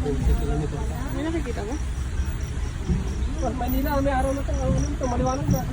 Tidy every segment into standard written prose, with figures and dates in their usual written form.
May nakikita mo? Manila, may araw na ito. Maliwanag na.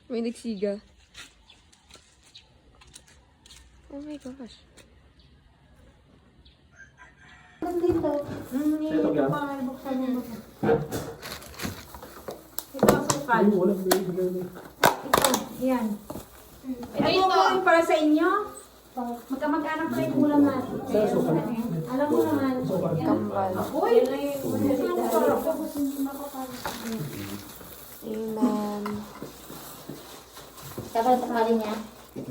May nagsiga. Oh my gosh. Dito. Ito kaya? Ito ang sukal. Ito, yan. Ito yung para sa inyo. Magkamag-anak pa yung ulam natin. Alam mo naman. Kambal. Uy! Amen. Kapal sa kali niya.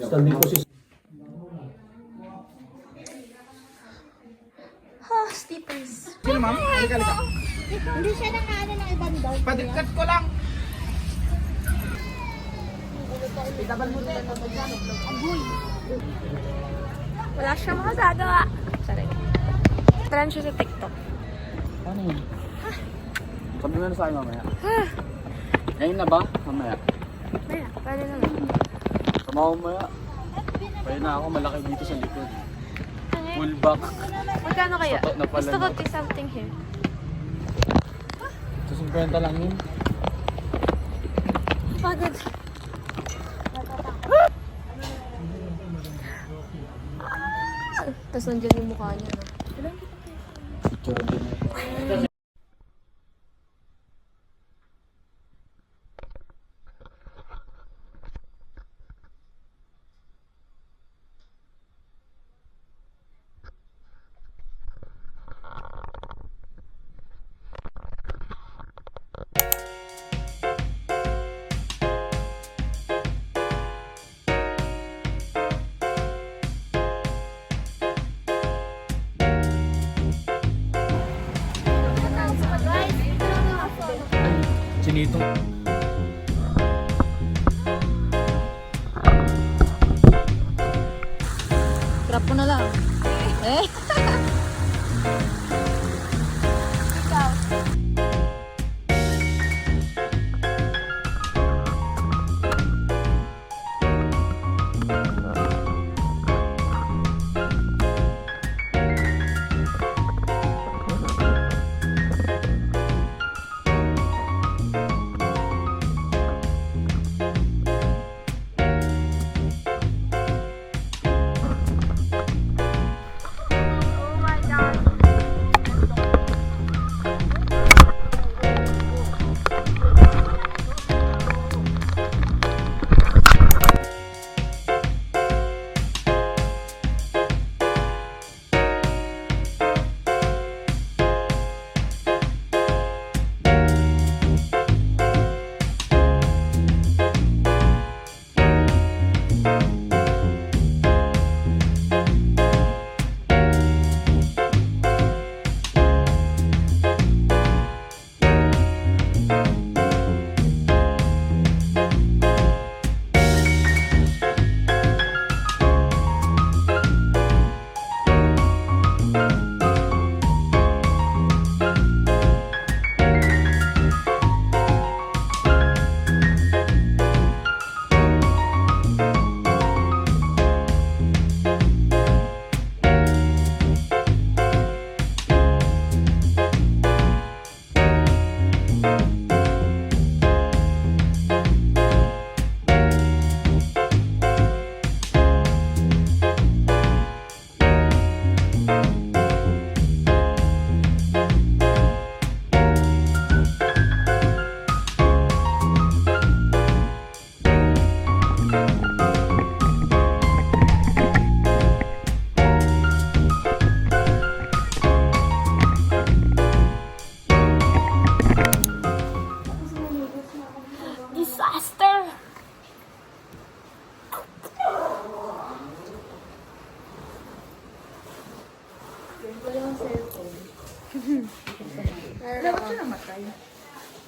Standing position. Ah, stippers. Sino ma'am? Halika. Hindi siya nakaano ng ibang dog. Padikkat ko lang. Wala siyang magagawa. Sorry. Trend siya sa TikTok. Ano yun? Sabi mo na sa akin mamaya. Ngayon na ba? Mamaya. Maya, pwede naman. Sama ko mamaya. Pwede na ako malaki dito sa likod. Full back. Magkano kaya? Sapat na pala, Gusto ko no? tea something here. Sa 50 lang yun. Pagod. Tapos nandiyan yung mukha niya, no? Picture din. Chinito. Grab ko na lang. Eh?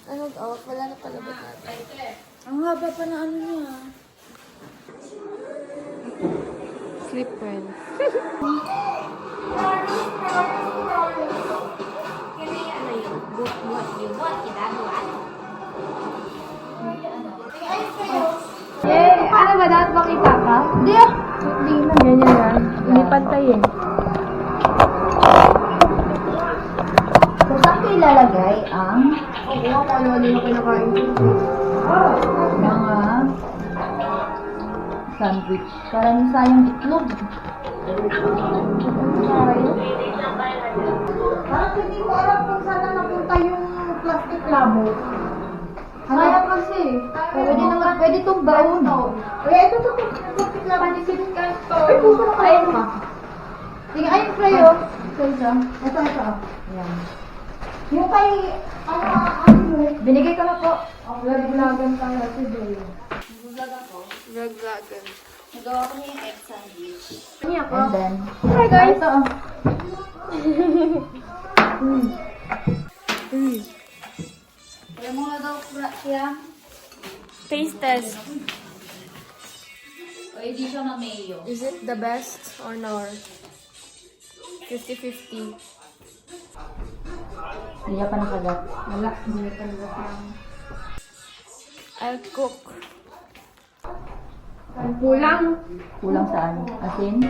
Ano to? Wala na pala ba natin? Ang haba pa na ano niya. Sleep well. Yay! Paano ba dapat makita ka? Hindi ah. Hindi na. Ganyan yan. Hindi pantay eh. So, saan ko ilalagay ang Oo, ako ano din ako kinakain. mga sandwich? Para hindi sayang itlog. Parang hindi ko alam kung saan na napunta yung plastic labo. Kaya kasi. Pwede naman, pwede itong baon. Kaya ito ito, plastic labo. Panisit ka ito. Ay, puso na kayo ma. Tingnan, ayun kayo. Ito. Ayan. Yung kay, binigay ko na po. Vlog-vlogan tayo si Bea. Vlog-vlogan. Nagawa ko niya yung egg sandwich. Niya ako. And then, Hi guys! ito. Kaya mga daw siya. Taste test. O hindi siya na mayo. Is it the best or no? 50-50. Hindi niya pa nakagat. Wala, hindi niya pa nakagat. I'll cook. Kulang. Kulang saan? Asin?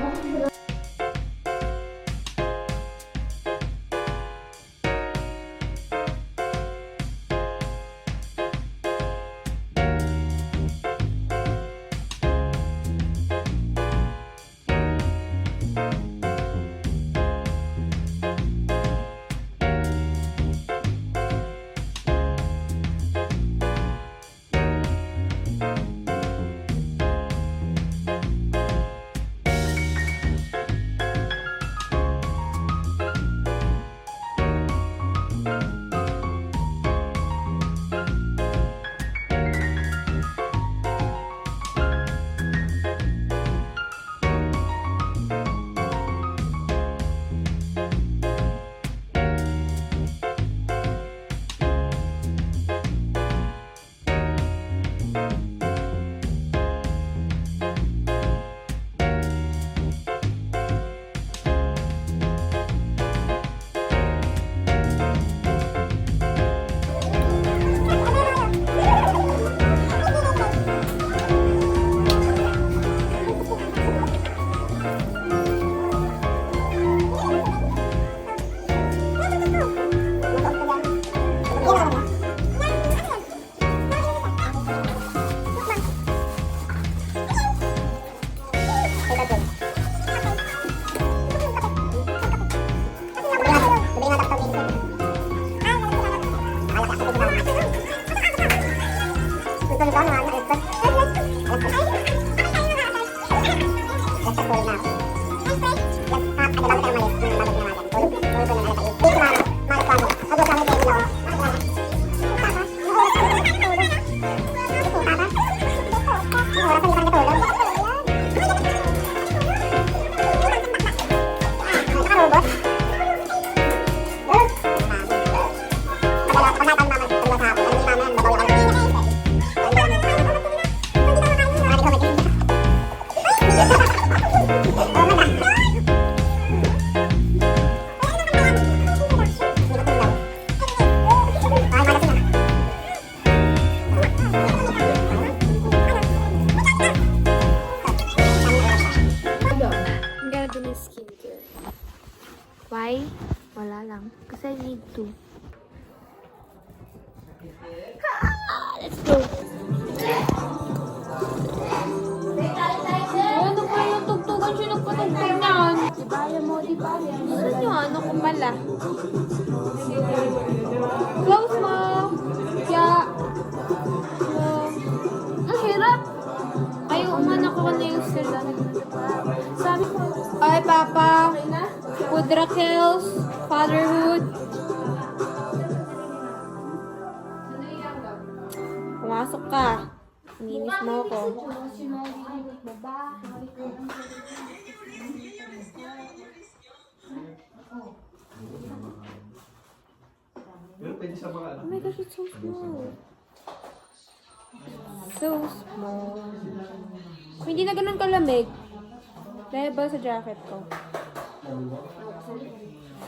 I'm gonna do my skincare. Why? Wala lang. Kasi I need to. Let's go. Ano ba yung tugtugan siya nagpatugtog niyan? Di baya mo, di baya. Gusto nyo, ano ko pala? Close mo. Yeah. Ang hirap. Ayaw, umanak ako na yung sila. Sabi ko, ay Papa, Kudra Kills, Fatherhood. Pumasok ka. Ninis mo ako. Oh my gosh, it's so small. So small. Kung hindi na ganun kalamig, dahil ba sa jacket ko?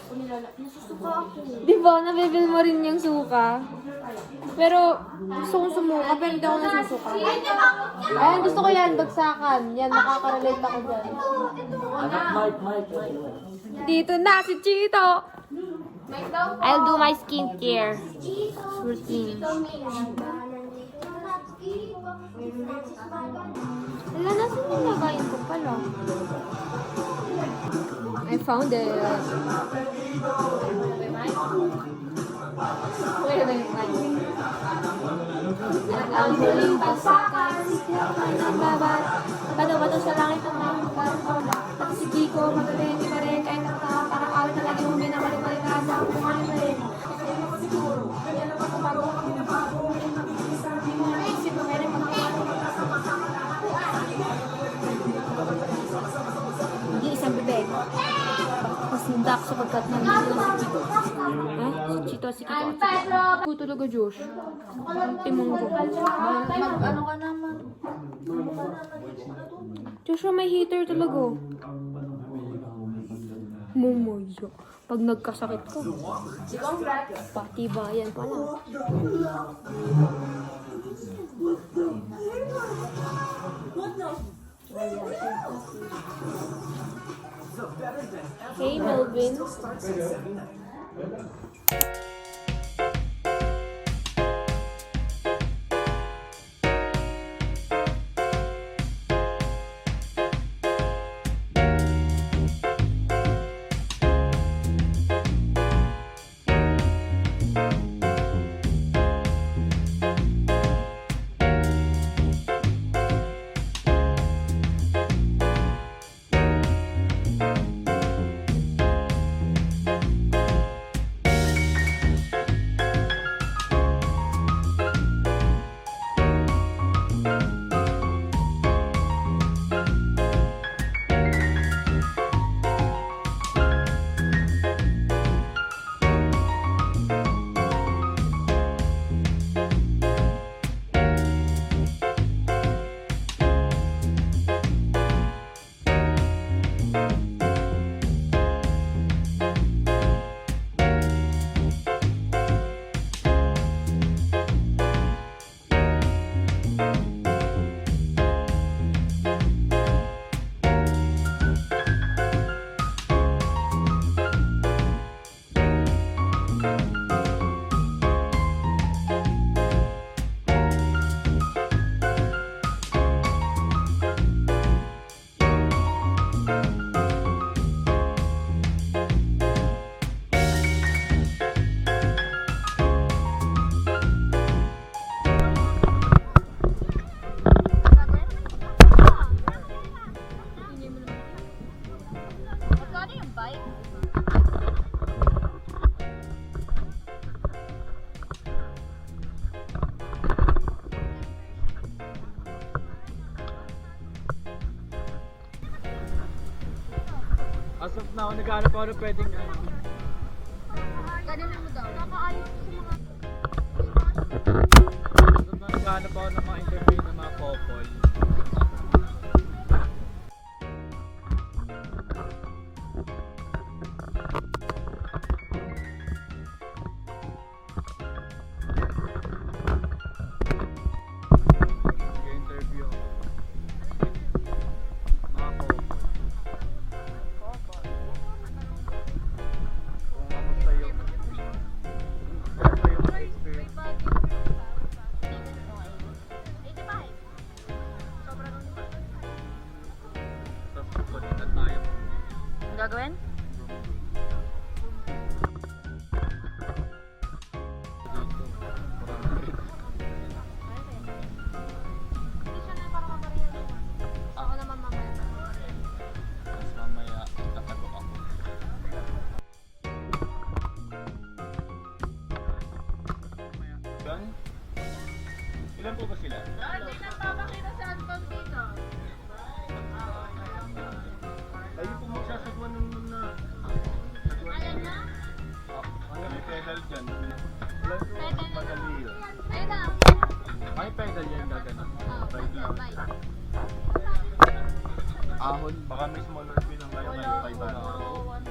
Nasusuka ako. Di ba, nabibil mo rin yung suka? Pero, gusto kong sumuka, pero hindi ako nasusuka. Ayan, gusto ko yan, bagsakan. Yan, makaka-relate ako dyan. Mike. Dito na si Chito! I'll do my skincare routine. Wala, nasan yung lagayin ko pala? I found it. Wait a minute. Ang huling bagsakan, sigawan ng babat. Bato-bato sa langit ang mga magkakaroon. At si Kiko, magaling ni Marek, ay nakatawa para awit na lagi mong binabalik-balik ka sa akong kumalimarin. Kasi ako siguro, kaya naman kung bago kami na bago, sabi mo, naisip mo, meron magkakaroon. Hindi isang bibig. Mas hindak sapagkat nandito na si Chito. Si Chito, si Kiko. Ako talaga, Josh. Timong ko. Ano ka naman? Joshua, may hater talaga. Mumuyo. Pag nagkasakit ko. Pati bayan pala. Hey, Melvin. As of now, naghahanap ako na pwedeng Ganun mo daw. Nakaayos ko mga... As of now, naghahanap ako ng mga interview ng mga couple. Nag-interview ako. Mga couple. Gagawin? Ako naman mamaya. Tapos mamaya, tatagok ako. Ilan? Ilan po ba sila? Hindi na papakita sa Anton dito. Ayun po magsasagwan ng mga... Alam na? Ano may pedal dyan? Ilan po madali yun? Ayun na. May pedal yan gaganap. Ride lang. Bye. Ahon, baka may smaller wheel lang kayo. May 5 na ahon.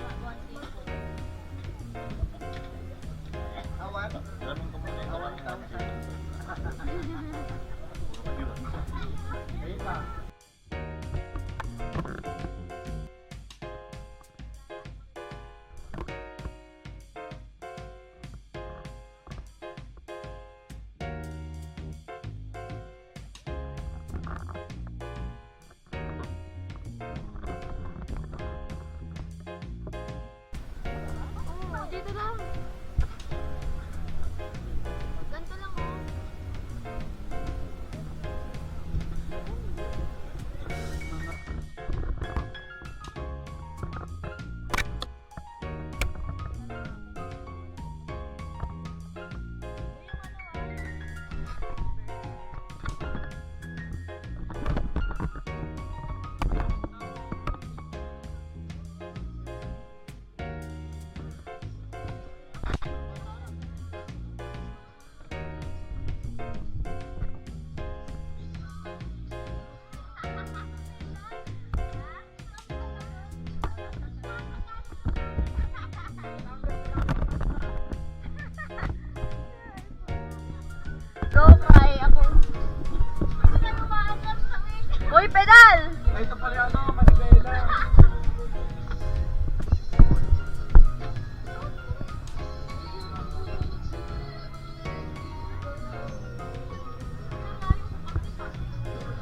Uy, pedal! Ay, ito pala ano, Manibela.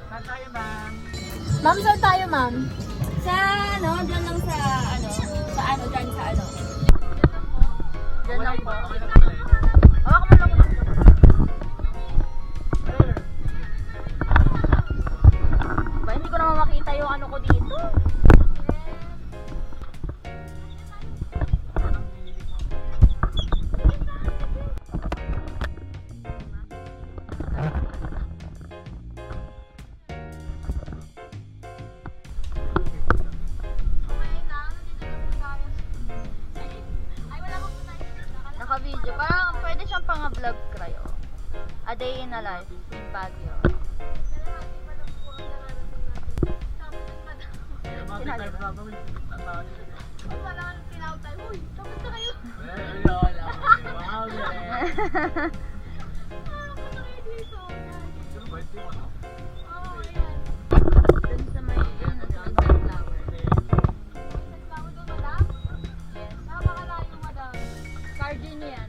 Saan tayo, ma'am? Ma'am, saan tayo, ma'am? Sa ano, dyan lang sa ano, dyan sa ano. Diyan lang po. Okay lang pala eh. Hawak mo lang. Ba, hindi ko naman makita yung ano ko dito. Naka-video. Parang pwede siyang pang-vlog cryo. A day in a life in Baguio. Sinali. Dun sa may sunflower. Gardenian.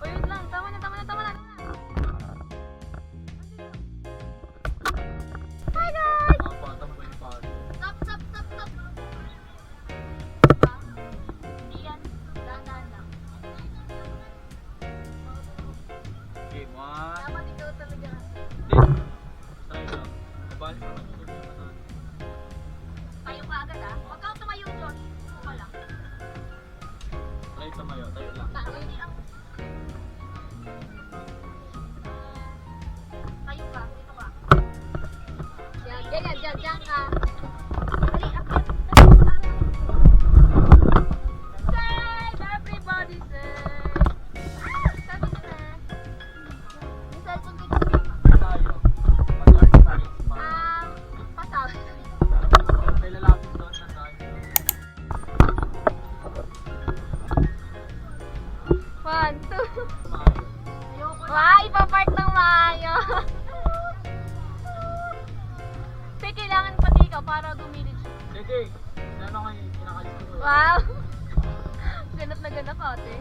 O yun lang, tama na. Hi guys! Stop. Hindi yan, dahan-dahan lang. Okay, one. Dapat ikaw talaga. Try lang. Balik naman yung gusto. Tayo ka agad ah. Huwag kang tumayo, Josh. Huwag ka lang. Try tumayo, tayo lang. Hindi lang. Tayo ka, dito ka. Diyan ka. Dali, akyat. Save! Everybody save! Sabi ko na. Yung cellphone ko dito. Tayo. Pag-art tayo. Pasaw. May lalapit doon na tayo. 1, 2. Wow, ipapart ng maayo. Sige, kailangan pati ikaw para gumilid siya. Sige. Ano kayo pinakalis ko? Wow! Ganap na ganap ate.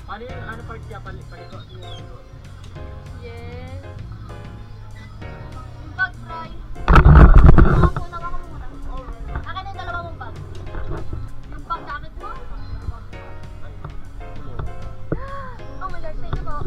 Ano yung ano part siya? Paliko. Yes. Yung bag, Fry. Nawa ko muna. Akin na yung dalawa mong bag. Yung bag, jacket mo. Oh my Lord, thank you po.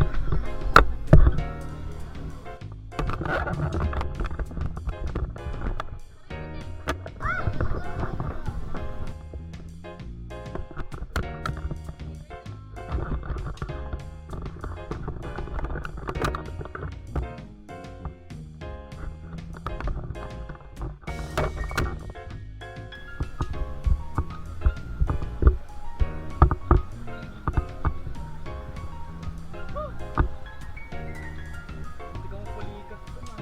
Hindi ko mapulikat ito, man.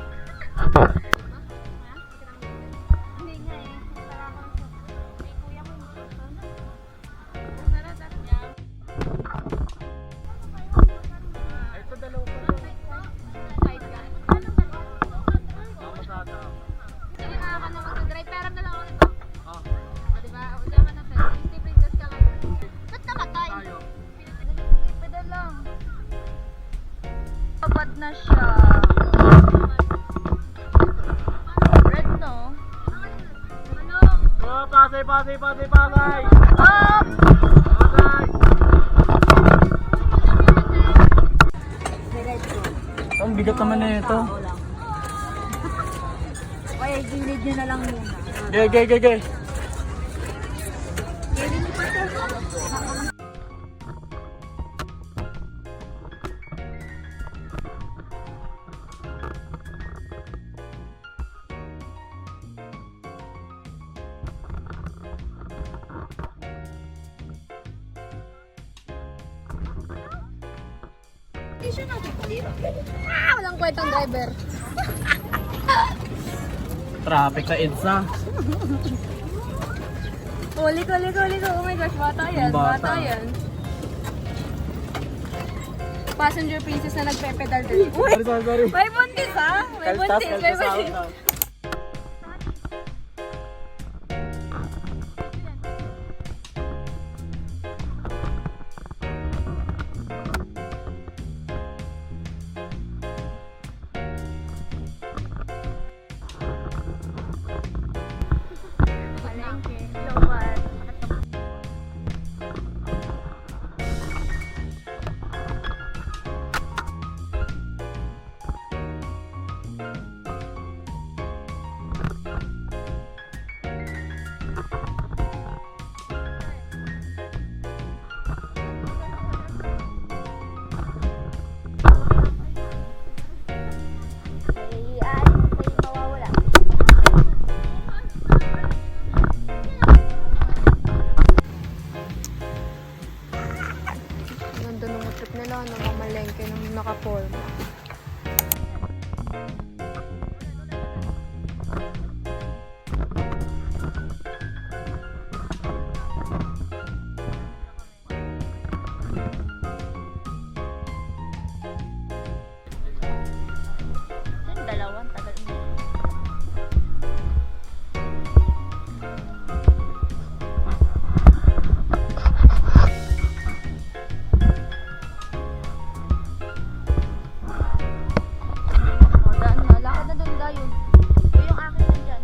Hindi nga eh. Para ako sa... May kuya ko yung Ay, ito dalawa pa. side ka. Ako sa ata. Sige nga ka na mag-drive. Pero na lang ako nito. Ah, O diba? O diba na sa'yo. Disney princess ka lang. Ba't namatay? tayo. Pedal lang. Babad na siya. Red no? Ano? Oh, pasay! Up! Ang bigat naman na ito. Kaya gilid nyo na lang muna. Gay. Walang kwentang driver. Traffic sa EDSA. Liko. Oh my gosh, bata yan. Bata yan. Passenger princess na nagpe-pedal din. Uy! Sorry. May buntis ha? May buntis. Palengke. Lower. Ay, mawawala. Ganda ng trip nila, nakamalengke ng nakaporma. Yung dalawang tagal mo. O, daan na. Lakad na doon dayon. Ito yung akin nandyan.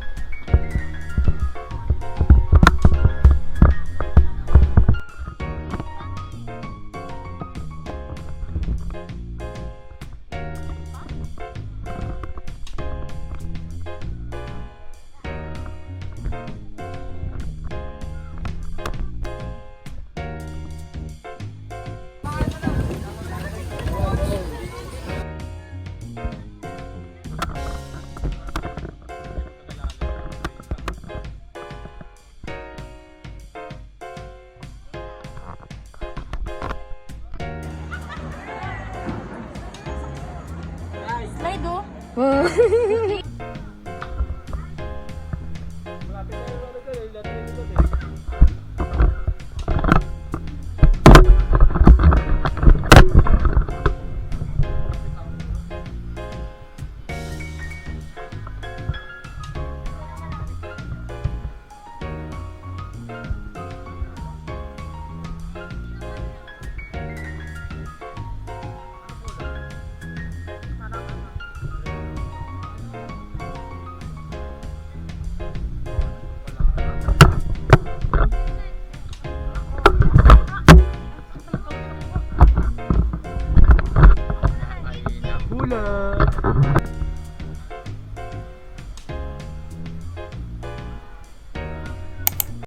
Slide oh. Hula!